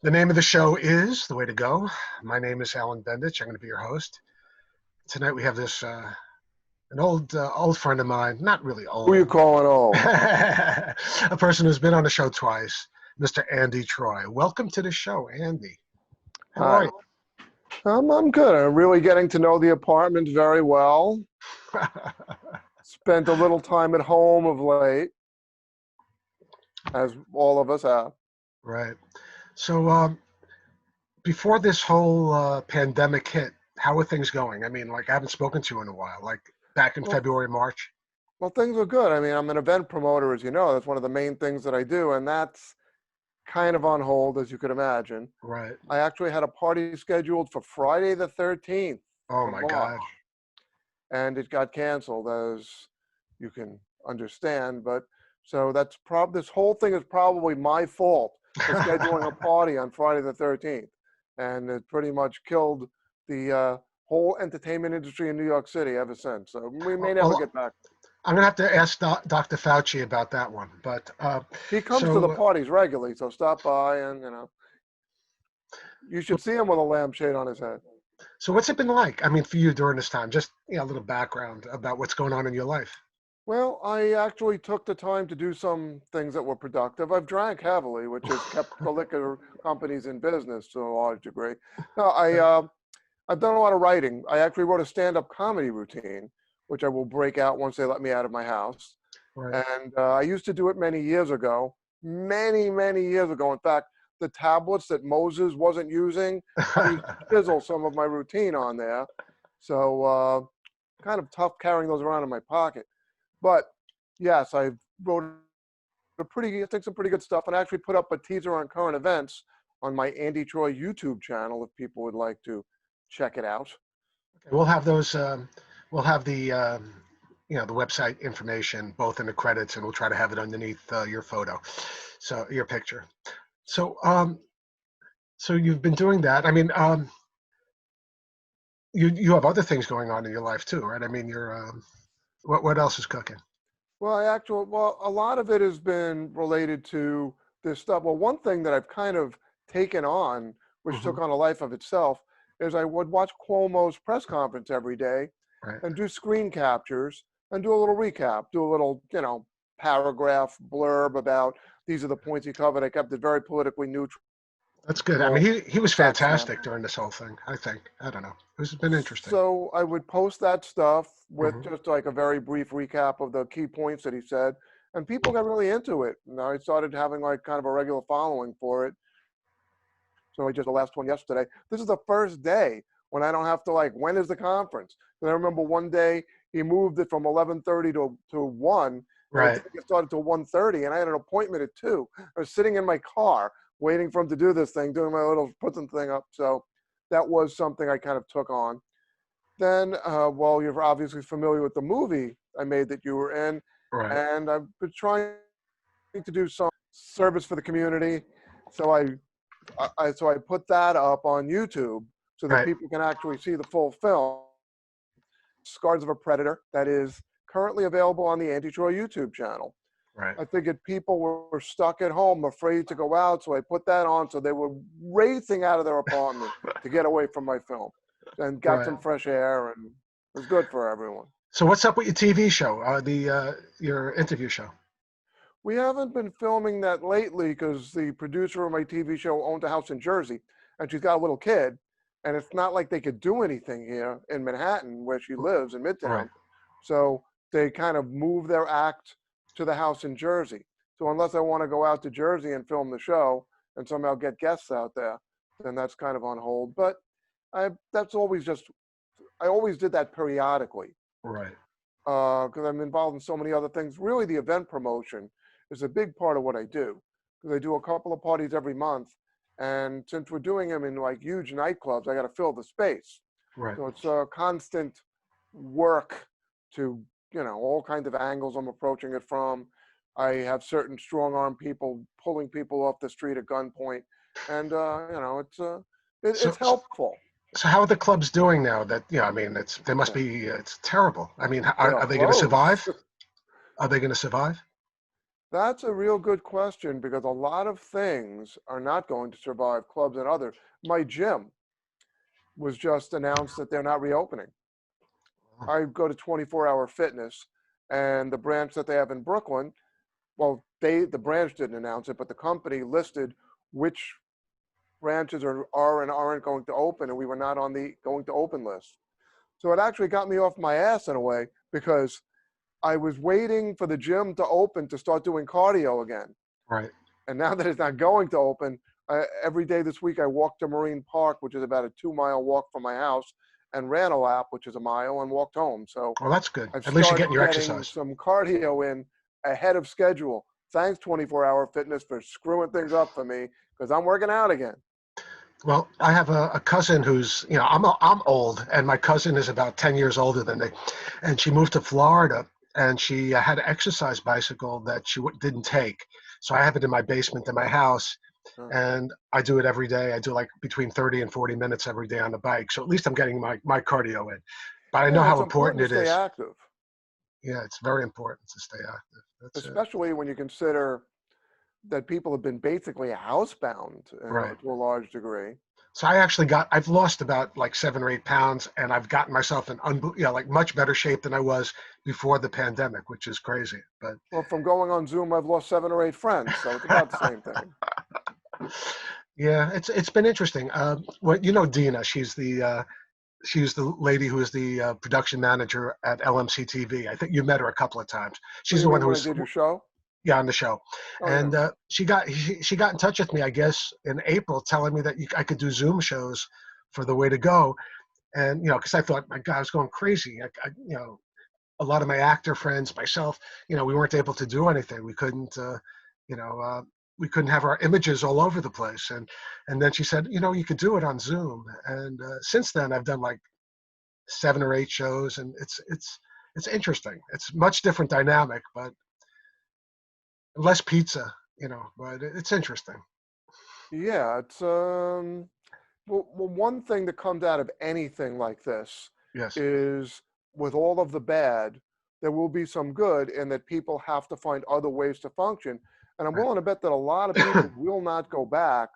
The name of the show is The Way to Go. My name is Alan Bendich. I'm going to be your host. Tonight we have this an old friend of mine, not really Who are you old, calling old? a person who's been on the show twice, Mr. Andy Troy. Welcome to the show, Andy. How are Hi. I'm good. I'm really getting to know the apartment very well. you? Spent a little time at home of late, as all of us have. Right. So before this whole pandemic hit, how are things going? I mean, like, I haven't spoken to you in a while, like back in Well, February, March. well, things are good. I mean, I'm an event promoter, as you know. That's one of the main things that I do, and that's kind of on hold, as you could imagine. Right. I actually had a party scheduled for Friday the 13th Oh of my March, God. and it got canceled, as you can understand. But so this whole thing is probably my fault for scheduling a party on Friday the 13th, and it pretty much killed the whole entertainment industry in New York City ever since. So we may never Well, get back. I'm gonna have to ask Dr. Fauci about that one. But He comes to the so parties regularly, so stop by, and you should see him with a lampshade on his head. so what's it been like? I mean, for you during this time, just a little background about what's going on in your life. Well, I actually took the time to do some things that were productive. I've drank heavily, which has kept the liquor companies in business to a large degree. No, I've done a lot of writing. I actually wrote a stand-up comedy routine, which I will break out once they let me out of my house. Right. And I used to do it many years ago, many years ago. In fact, the tablets that Moses wasn't using, I used to chisel some of my routine on there. So kind of tough carrying those around in my pocket. But yes, I wrote I think some pretty good stuff, and I actually put up a teaser on current events on my Andy Troy YouTube channel if people would like to check it out. We'll have those. We'll have the website information both in the credits, and we'll try to have it underneath your photo, so your picture. So you've been doing that. I mean, you have other things going on in your life too, right? I mean, you're what else is cooking? Well, a lot of it has been related to this stuff. Well, one thing that I've kind of taken on, which Hmm. took on a life of itself, is I would watch Cuomo's press conference every day Right. and do screen captures and do a little recap, do a little, paragraph blurb about these are the points he covered. I kept it very politically neutral. That's good. I mean, he was That stuff. fantastic during this whole thing. I think. I don't know. It's been interesting. So I would post that stuff with Hmm. just like a very brief recap of the key points that he said, and people got really into it. And I started having like kind of a regular following for it. So I just the last one yesterday. This is the first day when I don't have to like, when is the conference? And I remember one day he moved it from 11:30 to 1, and it Right. didn't get started till 1:30, and I had an appointment at 2. I was sitting in my car waiting for him to do this thing, doing my little putting thing up. So that was something I kind of took on. Then, well, you're obviously familiar with the movie I made that you were in, Right. and I've been trying to do some service for the community. So I put that up on YouTube so that Right. people can actually see the full film. Scars of a Predator, that is currently available on the Andy Troy YouTube channel. Right. I figured people were stuck at home, afraid to go out, so I put that on. So they were racing out of their apartment to get away from my film and got Right. some fresh air, and it was good for everyone. So what's up with your TV show? Your interview show? We haven't been filming that lately because the producer of my TV show owned a house in Jersey, and she's got a little kid, and it's not like they could do anything here in Manhattan where she lives in Right. Midtown. So they kind of moved their act to the house in Jersey. So unless I want to go out to Jersey and film the show and somehow get guests out there, then that's kind of on hold. But that's always just, I always did that periodically Right. because I'm involved in so many other things. Really, the event promotion is a big part of what I do because I do a couple of parties every month. And since we're doing them in like huge nightclubs, I got to fill the space. Right. So it's a constant work to, all kinds of angles I'm approaching it from. I have certain strong arm people pulling people off the street at gunpoint. And, it's So, so helpful. so how are the clubs doing now? That I mean, they must be. It's terrible. I mean, They are are they going to closed. survive? Are they going to survive? That's a real good question because a lot of things are not going to survive, clubs and others. My gym was just announced that they're not reopening. I go to 24-hour fitness, and the branch that they have in Brooklyn, well, the branch didn't announce it, but the company listed which branches are and aren't going to open, and we were not on the going to open list. So it actually got me off my ass in a way because I was waiting for the gym to open to start doing cardio again. Right. And now that it's not going to open, every day this week I walked to Marine Park, which is about a 2-mile walk from my house, and ran a lap, which is a mile, and walked home. So Well, that's good. I've At least you're getting started your getting exercise. some cardio in ahead of schedule. Thanks, 24-hour fitness, for screwing things up for me because I'm working out again. Well, I have a cousin who's, I'm old, and my cousin is about 10 years older than me, and she moved to Florida, and she had an exercise bicycle that she didn't take. So I have it in my basement in my house, Uh, and I do it every day. I do like between 30 and 40 minutes every day on the bike. So at least I'm getting my cardio in. But I know yeah, how it's important important to it stay is. active, Yeah, it's very important to stay active. That's it. especially when you consider that people have been basically housebound Right. to a large degree. So I've lost about like 7 or 8 pounds, and I've gotten myself in, like much better shape than I was before the pandemic, which is crazy. But Well, from going on Zoom, I've lost 7 or 8 friends, so it's about the same thing. yeah, it's been interesting. Well, Dina, she's the lady who is the production manager at LMC TV. I think you met her a couple of times. What She's do you the one mean who when I was, did your show? yeah, on the show, Oh, yeah. and she got in touch with me, I guess, in April, telling me that I could do Zoom shows for the Way to Go, and because I thought, my God, I was going crazy. A lot of my actor friends, myself, we weren't able to do anything. We couldn't, you know, uh, we couldn't have our images all over the place. And then she said, you could do it on Zoom. And since then, I've done like 7 or 8 shows, and it's interesting. It's much different dynamic, but less pizza, but it's interesting. Yeah, it's well, one thing that comes out of anything like this Yes, is with all of the bad, there will be some good, and that people have to find other ways to function. And I'm right, willing to bet that a lot of people will not go back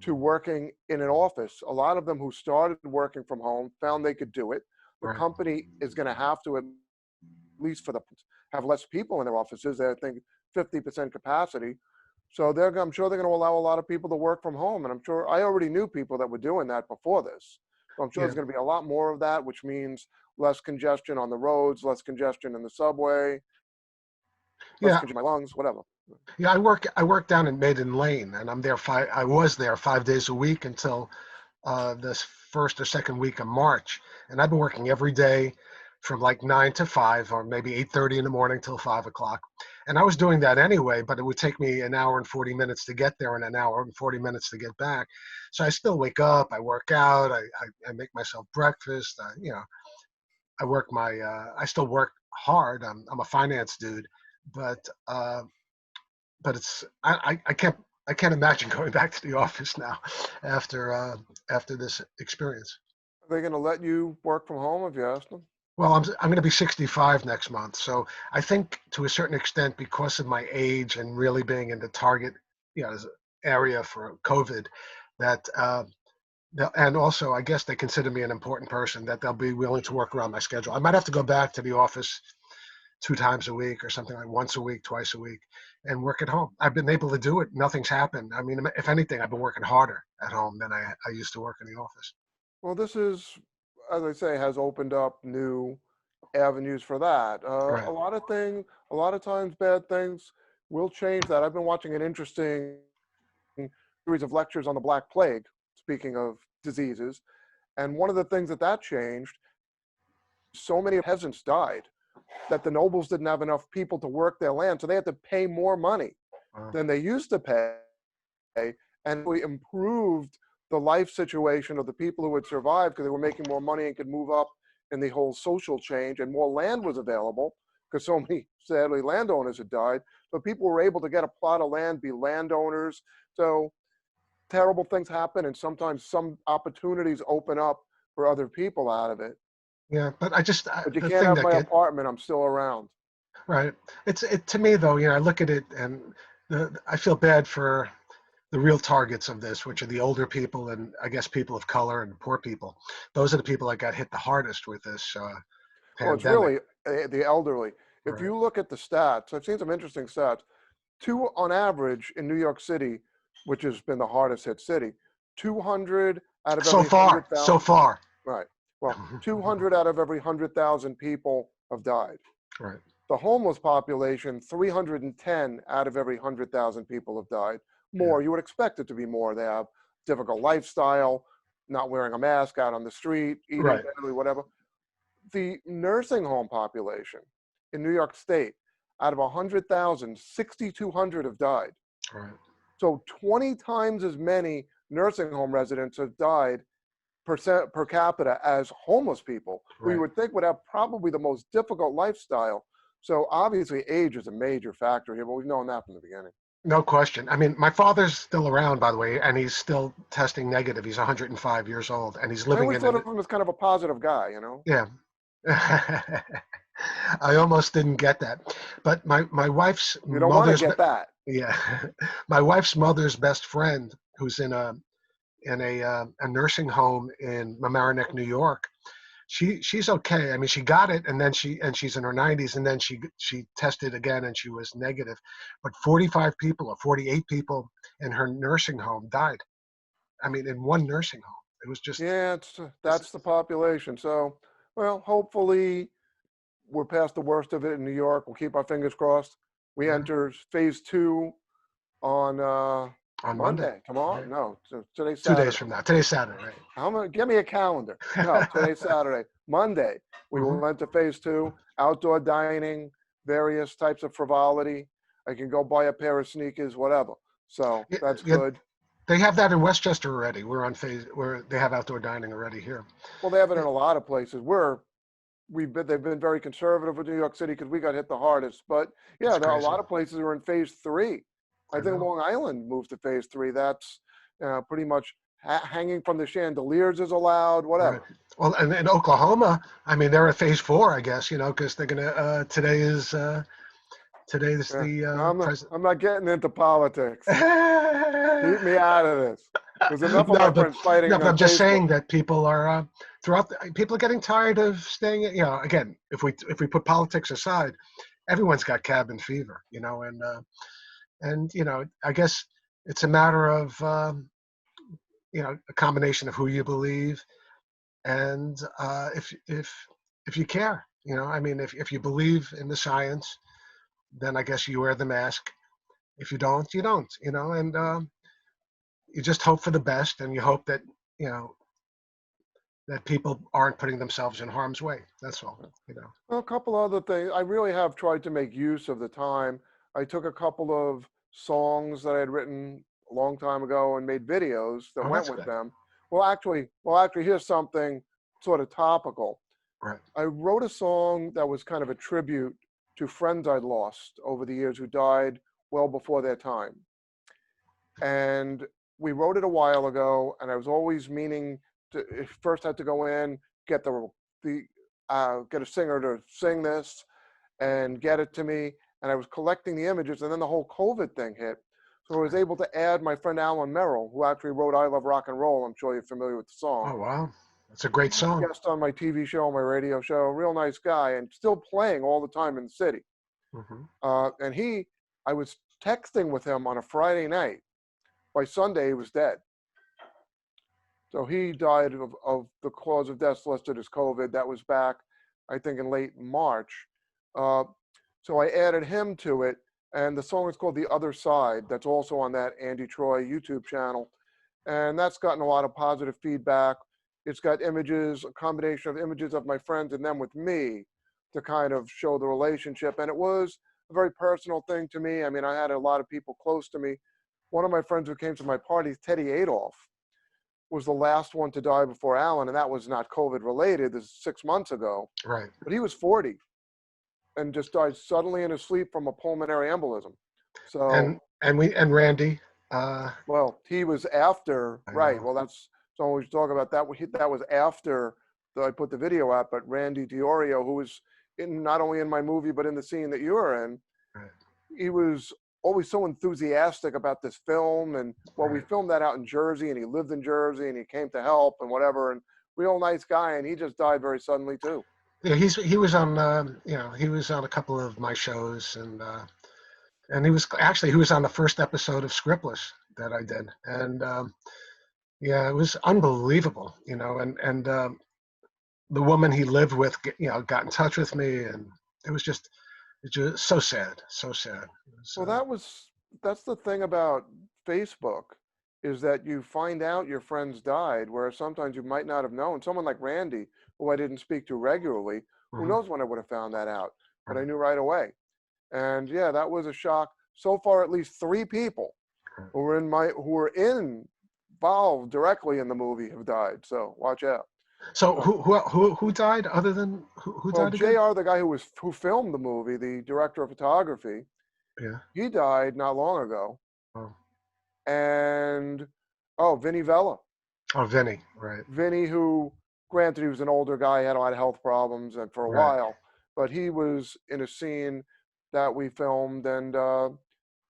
to working in an office. A lot of them who started working from home found they could do it. The right. company is going to have to, at least for the, have less people in their offices. They think 50% capacity. So I'm sure they're going to allow a lot of people to work from home. And I'm sure I already knew people that were doing that before this. So I'm sure Yeah, there's going to be a lot more of that, which means less congestion on the roads, less congestion in the subway, less yeah, congestion in my lungs, whatever. yeah. I work down in Maiden Lane, and I was there 5 days a week until this first or second week of March, and I've been working every day from like 9 to 5, or maybe 8:30 in the morning till 5 o'clock. And I was doing that anyway, but it would take me an hour and 40 minutes to get there and an hour and 40 minutes to get back. So I still wake up, I work out, I make myself breakfast. I still work hard. I'm a finance dude, but I can't imagine going back to the office now after this experience. Are they going to let you work from home if you ask them? Well, I'm going to be 65 next month, so I think to a certain extent, because of my age and really being in the target, area for COVID, that and also I guess they consider me an important person, that they'll be willing to work around my schedule. I might have to go back to the office 2 times a week or something, like once a week, twice a week, and work at home. I've been able to do it. Nothing's happened. I mean, if anything, I've been working harder at home than I used to work in the office. Well, this is, as I say, has opened up new avenues for that. Right. A lot of times, bad things will change that. I've been watching an interesting series of lectures on the Black Plague, speaking of diseases. And one of the things that changed, so many peasants died that the nobles didn't have enough people to work their land. So they had to pay more money Wow. than they used to pay. And we improved the life situation of the people who had survived because they were making more money and could move up in the whole social change, and more land was available because so many, sadly, landowners had died. But people were able to get a plot of land, be landowners. So terrible things happen, and sometimes some opportunities open up for other people out of it. Yeah, but But you the can't thing have that my get apartment. I'm still around. Right. To me though, I look at it and I feel bad for the real targets of this, which are the older people and I guess people of color and poor people. Those are the people that got hit the hardest with this Well, it's pandemic. really the elderly. If Right. you look at the stats, I've seen some interesting stats. Two on average in New York City, which has been the hardest hit city, 200 out of So every far, 100,000. so far. Right. Well, 200 out of every 100,000 people have died. Right. The homeless population, 310 out of every 100,000 people have died. Yeah. More, you would expect it to be more. They have difficult lifestyle, not wearing a mask out on the street, eating Right. badly, whatever. The nursing home population in New York State, out of 100,000, 6,200 have died. Right. So 20 times as many nursing home residents have died per capita as homeless people, who you Right. would think would have probably the most difficult lifestyle. So obviously age is a major factor here, but we've known that from the beginning. No question. I mean, my father's still around, by the way, and he's still testing negative. He's 105 years old, and he's I living always in thought an of him as kind of a positive guy, you know? yeah. I almost didn't get that, but my wife's You don't want to mother's get that. yeah, my wife's mother's best friend, who's in a nursing home in Mamaroneck, New York. She's okay. I mean, she got it, and then she's in her 90s, and then she tested again, and she was negative. But 45 people or 48 people in her nursing home died. I mean, in one nursing home, it was just Yeah, this. that's the population. So, well, hopefully we're past the worst of it in New York. We'll keep our fingers crossed. We Yeah, enter phase two on on Monday, Monday. Tomorrow? right? No, today's 2 days Saturday. from now. Today's Saturday, I'm gonna give me a calendar. No, right? today's Saturday. Monday, we Hmm. will enter phase two, outdoor dining, various types of frivolity. I can go buy a pair of sneakers, whatever. So Yeah, that's yeah, good. they have that in Westchester already. We're on phase where they have outdoor dining already here. Well, they have it Yeah, in a lot of places. They've been very conservative with New York City because we got hit the hardest. But yeah, it's there are a crazy. lot of places that are in phase three. I I think know. Long Island moved to phase three. That's pretty much hanging from the chandeliers is allowed, Right. whatever. Well, and in Oklahoma, I mean, they're at phase four, I guess, because they're gonna. Today's Yeah, the no, president. I'm not getting into politics. Keep me out of this. There's enough of No, my but friends fighting no, but on I'm just Facebook. saying that people are people are getting tired of staying. Again, if we put politics aside, everyone's got cabin fever, and I guess it's a matter of a combination of who you believe and if you care. I mean, if you believe in the science, then I guess you wear the mask. If you don't, you don't. And you just hope for the best, and you hope that you know that people aren't putting themselves in harm's way. That's all. Well, a couple other things. I really have tried to make use of the time. I took a couple of songs that I had written a long time ago and made videos that Oh, went that's with good. them. Well, actually, here's something sort of topical. Right. I wrote a song that was kind of a tribute to friends I'd lost over the years who died well before their time. And we wrote it a while ago, and I was always meaning to first had to go in, get the get a singer to sing this and get it to me. And I was collecting the images, and then the whole COVID thing hit. So I was able to add my friend Alan Merrill, who actually wrote I Love Rock and Roll. I'm sure you're familiar with the song. Oh, wow, that's a great He was a song. guest on my TV show, my radio show, real nice guy, and still playing all the time in the city. Hmm. And I was texting with him on a Friday night. By Sunday, he was dead. So he died of the cause of death listed as COVID. That was back, I think, in late March. Uh, so I added him to it, and the song is called "The Other Side." That's also on that Andy Troy YouTube channel, and that's gotten a lot of positive feedback. It's got images, a combination of images of my friends and them with me to kind of show the relationship. And it was a very personal thing to me. I mean, I had a lot of people close to me. One of my friends who came to my party, Teddy Adolph, was the last one to die before Alan, and that was not COVID related. This is 6 months ago, Right. but he was 40 and just died suddenly in his sleep from a pulmonary embolism. So, And Randy. Uh, well, he was after, I right? know. Well, that's so we should talk about that. That was after I put the video out. But Randy Diorio, who was not only in my movie, but in the scene that you were in, Right. he was always so enthusiastic about this film. And well, we Right. filmed that out in Jersey, and he lived in Jersey, and he came to help and whatever. And real nice guy, and he just died very suddenly too. Yeah, he was on he was on a couple of my shows, and he was on the first episode of Scriptless that I did, and yeah, it was unbelievable, and the woman he lived with, got in touch with me, and it was just it's just so sad, so sad. Well, So that's the thing about Facebook, is that you find out your friends died, whereas sometimes you might not have known. Someone like Randy, who I didn't speak to regularly, who mhm, knows when I would have found that out, but I right, knew right away. And yeah, that was a shock. So far, at least 3 people right. who were involved directly in the movie have died. So watch out. So So, who died other than who well, died again? Jr., the guy who filmed the movie, the director of photography, Yeah. he died not long ago. Oh, And oh, Vinny Vella. oh, Vinny. Right. Vinny, who, granted, he was an older guy, he had a lot of health problems, and for a Right. while, but he was in a scene that we filmed, and a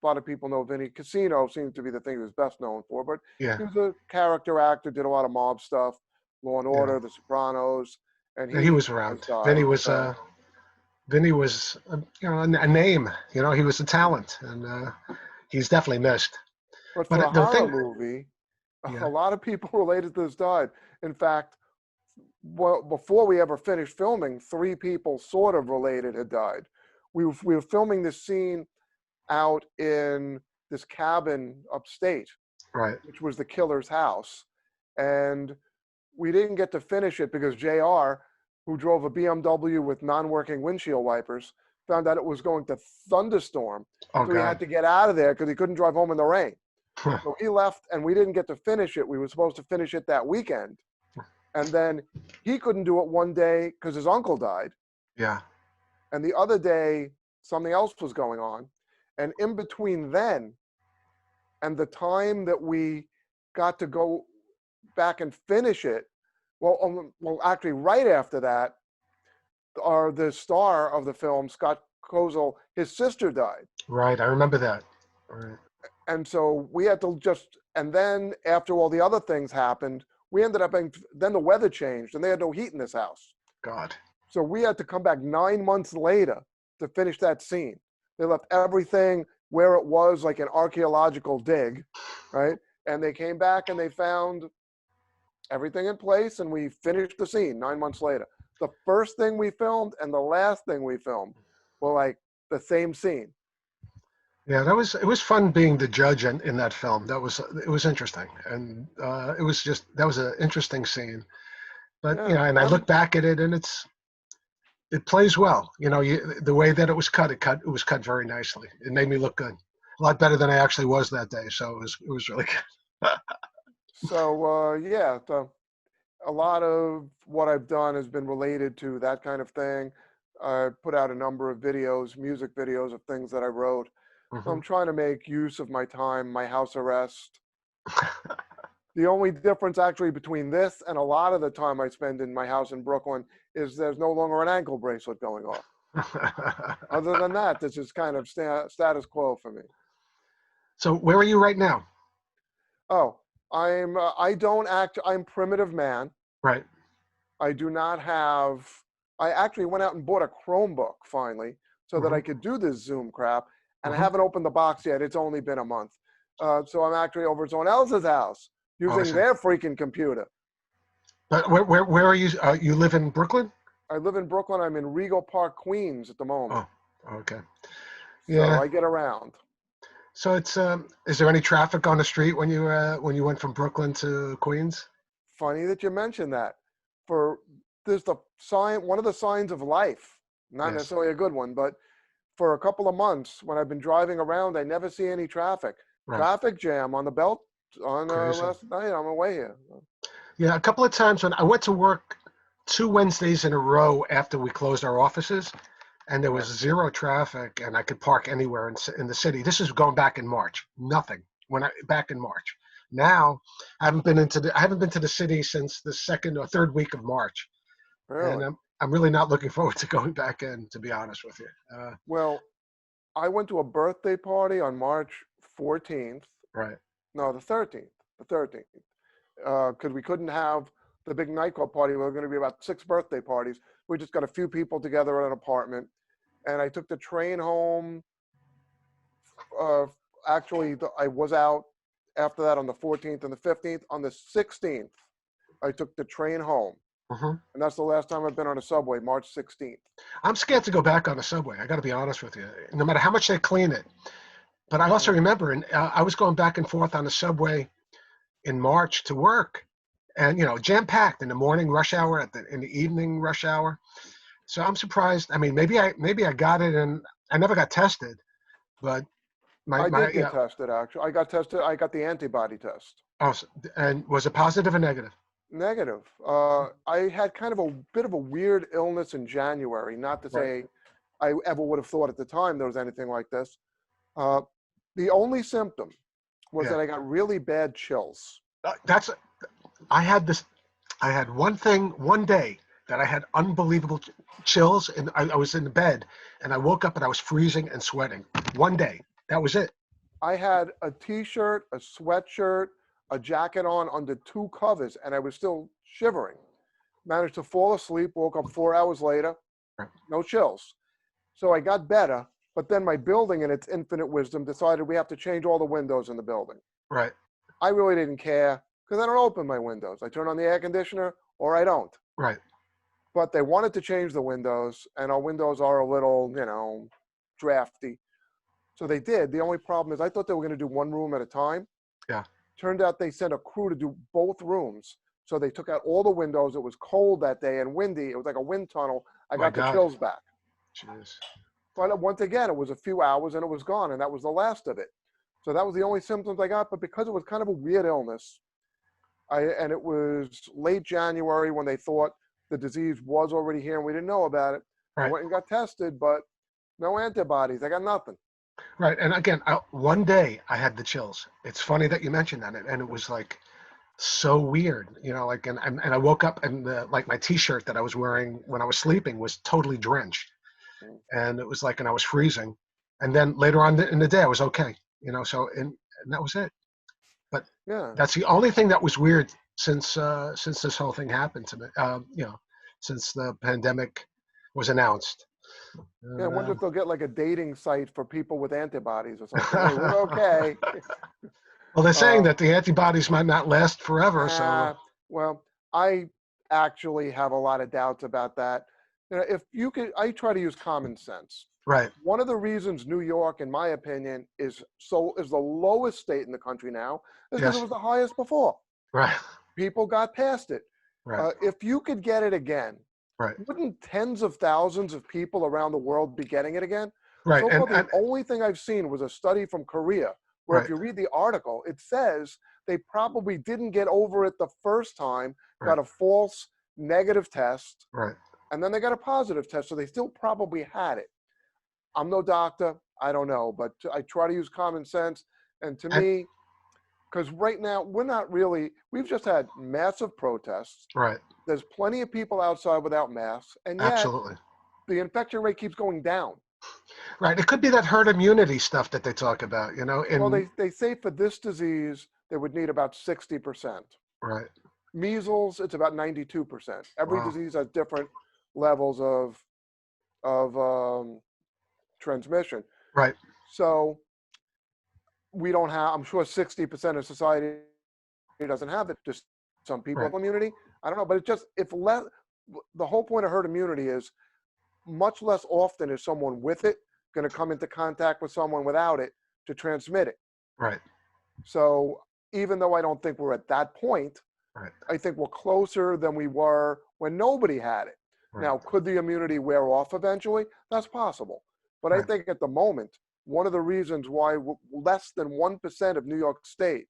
lot of people know Vinny. Casino seems to be the thing he was best known for, but Yeah. he was a character actor, did a lot of mob stuff, Law and Yeah. Order, The Sopranos, and Yeah, he he was has around. died. So, Vinny was a name. He was a talent, and he's definitely missed. but for a But the horror thing, movie, a yeah, lot of people related to this died. In fact, well, before we ever finished filming, 3 people sort of related had died. We were filming this scene out in this cabin upstate, right. which was the killer's house. And we didn't get to finish it because JR, who drove a BMW with non-working windshield wipers, found out it was going to thunderstorm. Oh So he had God. to get out of there because he couldn't drive home in the rain. So he left, and we didn't get to finish it. We were supposed to finish it that weekend. And then he couldn't do it one day because his uncle died. Yeah. And the other day, something else was going on. And in between then and the time that we got to go back and finish it, well, actually, right after that, the star of the film, Scott Kozel, his sister died. Right. I remember that. Right. And so we had to and then after all the other things happened, we ended up then the weather changed and they had no heat in this house. God. So we had to come back 9 months later to finish that scene. They left everything where it was, like an archaeological dig, right? And they came back and they found everything in place, and we finished the scene 9 months later. The first thing we filmed and the last thing we filmed were like the same scene. Yeah, it was fun being the judge in that film. It was interesting, and that was an interesting scene. But Yeah, and I look back at it, and it plays well. The way that it was cut very nicely. It made me look good, a lot better than I actually was that day. So it was really good. so yeah, a lot of what I've done has been related to that kind of thing. I put out a number of videos, music videos of things that I wrote. So Hmm. I'm trying to make use of my time, my house arrest. The only difference actually between this and a lot of the time I spend in my house in Brooklyn is there's no longer an ankle bracelet going off. Other than that, this is kind of status quo for me. So where are you right now? Oh, I don't act, I'm primitive man. Right. I do not have, I actually went out and bought a Chromebook finally so that Hmm. I could do this Zoom crap. And I Hmm. haven't opened the box yet. It's only been a month. So I'm actually over at someone else's house Oh, I using see. their freaking computer. But where are you? You live in Brooklyn? I live in Brooklyn. I'm in Regal Park, Queens at the moment. Oh, okay. So Yeah. I get around. So is there any traffic on the street when you went from Brooklyn to Queens? Funny that you mentioned that. For There's the sign, one of the signs of life, not Yes. necessarily a good one, but for a couple of months when I've been driving around, I never see any traffic. Right. Traffic jam on the belt on Crazy. last night on my way here. Yeah, a couple of times when I went to work 2 Wednesdays in a row after we closed our offices, and there was Yeah. zero traffic, and I could park anywhere in the city. This is going back in March. Nothing back in March. Now, I haven't been to the city since the second or third week of March, and Really? I'm really not looking forward to going back in, to be honest with you. Well, I went to a birthday party on March 14th. Right. No, the 13th. The 13th. Because we couldn't have the big nightclub party. We were going to be about 6 birthday parties. We just got a few people together at an apartment. And I took the train home. Actually, I was out after that on the 14th and the 15th. On the 16th, I took the train home. Hmm. And that's the last time I've been on a subway, March 16th. I'm scared to go back on the subway. I got to be honest with you. No matter how much they clean it. But I also remember, and I was going back and forth on the subway in March to work, and jam packed in the morning rush hour, in the evening rush hour. So I'm surprised. I mean, maybe I got it, and I never got tested, but I my did get tested, actually. I got tested. I got the antibody test. oh, and was it positive or negative? Negative. I had kind of a bit of a weird illness in January. Not to Right. say I ever would have thought at the time there was anything like this. The only symptom was Yeah. that I got really bad chills. That's I had this. I had one day that I had unbelievable chills, and I was in the bed, and I woke up and I was freezing and sweating. One day, that was it. I had a t-shirt, a sweatshirt, a jacket on under 2 covers, and I was still shivering. Managed to fall asleep, woke up 4 hours later, no chills. So I got better, but then my building, in its infinite wisdom, decided we have to change all the windows in the building. Right. I really didn't care because I don't open my windows. I turn on the air conditioner or I don't. Right. But they wanted to change the windows, and our windows are a little, drafty. So they did. The only problem is I thought they were going to do one room at a time. Yeah. Turned out they sent a crew to do both rooms. So they took out all the windows. It was cold that day and windy. It was like a wind tunnel. I got the chills back. Jeez. But once again, it was a few hours and it was gone, and that was the last of it. So that was the only symptoms I got. But because it was kind of a weird illness, and it was late January when they thought the disease was already here and we didn't know about it. Right. I went and got tested, but no antibodies. I got nothing. Right. And again, one day I had the chills. It's funny that you mentioned that, and it was like so weird, like, and I woke up and like my T-shirt that I was wearing when I was sleeping was totally drenched, and it was like, and I was freezing, and then later on in the day I was okay, so and that was it. But yeah, that's the only thing that was weird since this whole thing happened to me, since the pandemic was announced. Yeah, I wonder if they'll get like a dating site for people with antibodies or something. Hey, we're okay. Well, they're saying that the antibodies might not last forever. So, well, I actually have a lot of doubts about that. If you could, I try to use common sense. right, One of the reasons New York, in my opinion, is the lowest state in the country now is because yes, it was the highest before. right, People got past it. right, If you could get it again, right, wouldn't tens of thousands of people around the world be getting it again? right, So far, the only thing I've seen was a study from Korea, where right, if you read the article, it says they probably didn't get over it the first time, got a false negative test, right. and then they got a positive test, so they still probably had it. I'm no doctor, I don't know, but I try to use common sense, and to me, because right now we've just had massive protests. Right. There's plenty of people outside without masks, and yet Absolutely. the infection rate keeps going down. Right. It could be that herd immunity stuff that they talk about, Well, they say for this disease, they would need about 60%. right. Measles, it's about 92%. Every Wow. disease has different levels of transmission. Right. So we don't have, I'm sure 60% of society doesn't have it. Just some people have immunity. I don't know, but it's just, the whole point of herd immunity is much less often is someone with it going to come into contact with someone without it to transmit it. Right. So even though I don't think we're at that point, Right. I think we're closer than we were when nobody had it. Right. Now, could the immunity wear off eventually? That's possible. But I think at the moment, one of the reasons why less than 1% of New York State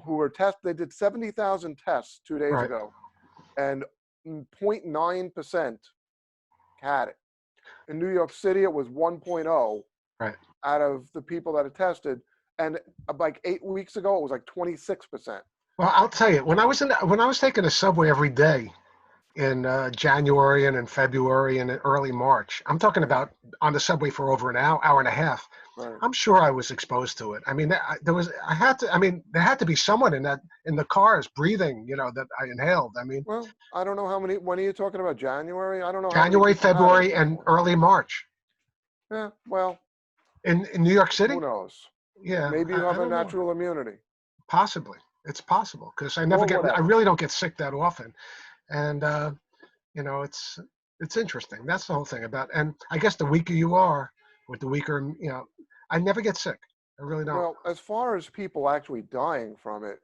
who were tested, they did 70,000 tests 2 days ago, and 0.9% had it. In New York City, it was 1.0 out of the people that are tested, and like 8 weeks ago, it was like 26%. Well, I'll tell you, when I was taking a subway every day in January and in February and in early March. I'm talking about on the subway for over an hour and a half. Right. I'm sure I was exposed to it. I mean, there had to be someone in the cars breathing, that I inhaled. I mean, Well, I don't know how many. When are you talking about? January? I don't know how many January, people had it February, and before. early March Yeah. Well, in New York who City. knows? Yeah, Maybe you I have a don't know. natural immunity Possibly, it's possible because or I whatever. really don't get sick that often, and it's interesting. That's the whole thing about. And I guess the weaker you are, with the weaker, I never get sick. I really don't. Well, as far as people actually dying from it,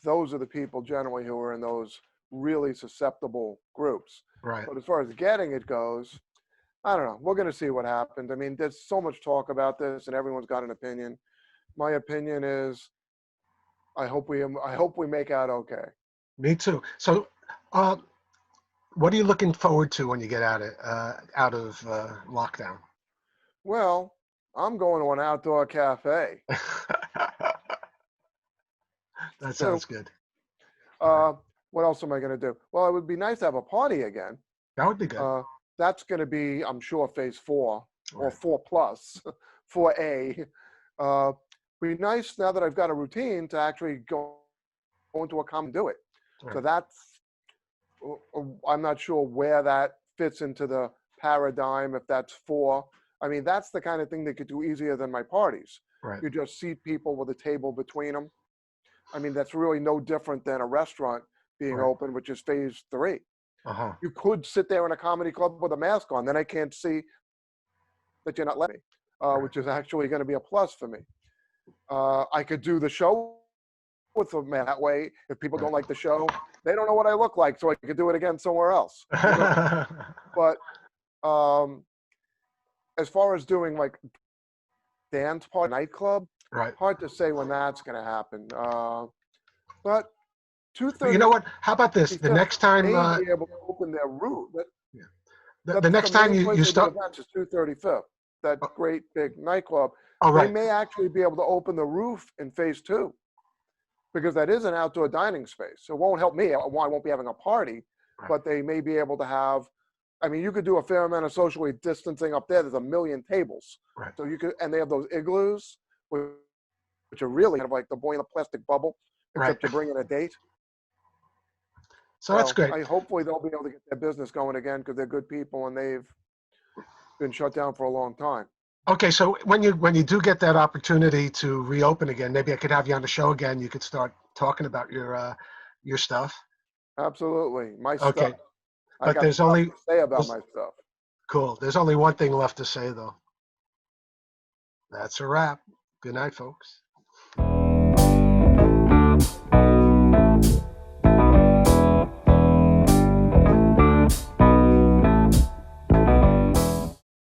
those are the people generally who are in those really susceptible groups. Right. But as far as getting it goes, I don't know. We're going to see what happens. I mean, there's so much talk about this, and everyone's got an opinion. My opinion is, I hope we make out okay. Me too. So, uh, what are you looking forward to when you get out of lockdown? Well, I'm going to an outdoor cafe. That So, sounds good. Right. what else am I going to do? Well, it would be nice to have a party again. That would be good. That's going to be, I'm sure, phase 4 or Right. 4 plus, 4A. Be nice now that I've got a routine to actually go into a com and do it. So Right. that's, I'm not sure where that fits into the paradigm, if that's 4. I mean, that's the kind of thing they could do easier than my parties. Right. You just seat people with a table between them. I mean, that's really no different than a restaurant being Right. open, which is phase 3. Uh-huh. You could sit there in a comedy club with a mask on, then I can't see that you're not letting me, Right. which is actually going to be a plus for me. I could do the show with them that way. If people don't Right. like the show, they don't know what I look like, so I could do it again somewhere else. But as far as doing like dance party nightclub, Right. hard to say when that's going to happen. But But you know 2:30 what? How about this? The next time, may be able to open their room. yeah. The That's the next time main you place they do start. events is 235th, that Oh, great big nightclub. oh, They right. may actually be able to open the roof in phase 2 because that is an outdoor dining space. It won't help me. I won't be having a party, Right. but they may be able to have. I mean, you could do a fair amount of socially distancing up there. There's a million tables, Right. so you could, and they have those igloos, which are really kind of like the boy in the plastic bubble, Right. except you bring in a date. So that's So great. hopefully they'll be able to get their business going again because they're good people and they've been shut down for a long time. Okay, so when you do get that opportunity to reopen again, maybe I could have you on the show again. You could start talking about your stuff. Absolutely, my stuff. Okay, I but got there's stuff only to say about there's- my stuff. cool. There's only one thing left to say though. That's a wrap. Good night, folks.